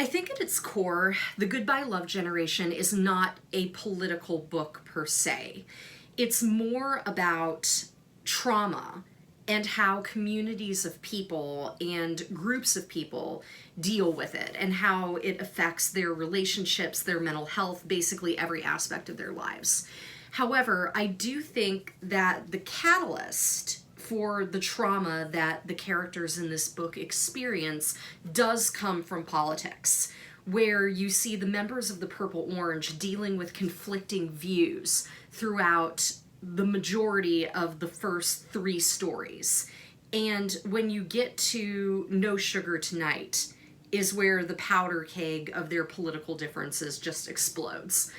I think at its core, The Goodbye Love Generation is not a political book per se. It's more about trauma and how communities of people and groups of people deal with it and how it affects their relationships, their mental health, basically every aspect of their lives. However, I do think that the catalyst for the trauma that the characters in this book experience does come from politics, where you see the members of the Purple Orange dealing with conflicting views throughout the majority of the first three stories. And when you get to No Sugar Tonight is where the powder keg of their political differences just explodes.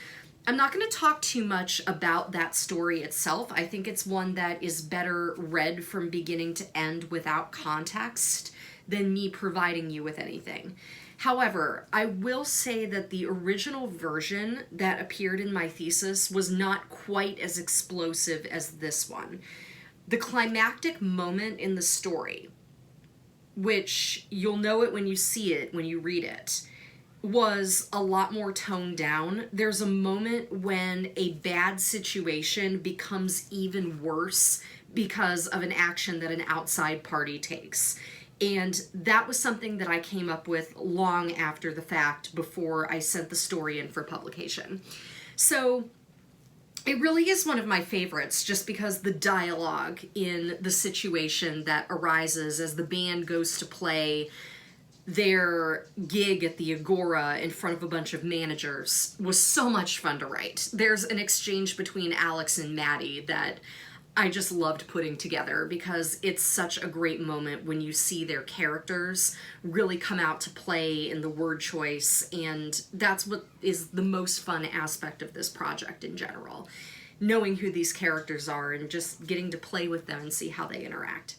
I'm not going to talk too much about that story itself. I think it's one that is better read from beginning to end without context than me providing you with anything. However, I will say that the original version that appeared in my thesis was not quite as explosive as this one. The climactic moment in the story, which you'll know it when you see it, when you read it, was a lot more toned down. There's a moment when a bad situation becomes even worse because of an action that an outside party takes. And that was something that I came up with long after the fact, before I sent the story in for publication. So it really is one of my favorites, just because the dialogue in the situation that arises as the band goes to play their gig at the Agora in front of a bunch of managers was so much fun to write. There's an exchange between Alex and Maddie that I just loved putting together, because it's such a great moment when you see their characters really come out to play in the word choice, and that's what is the most fun aspect of this project in general. Knowing who these characters are and just getting to play with them and see how they interact.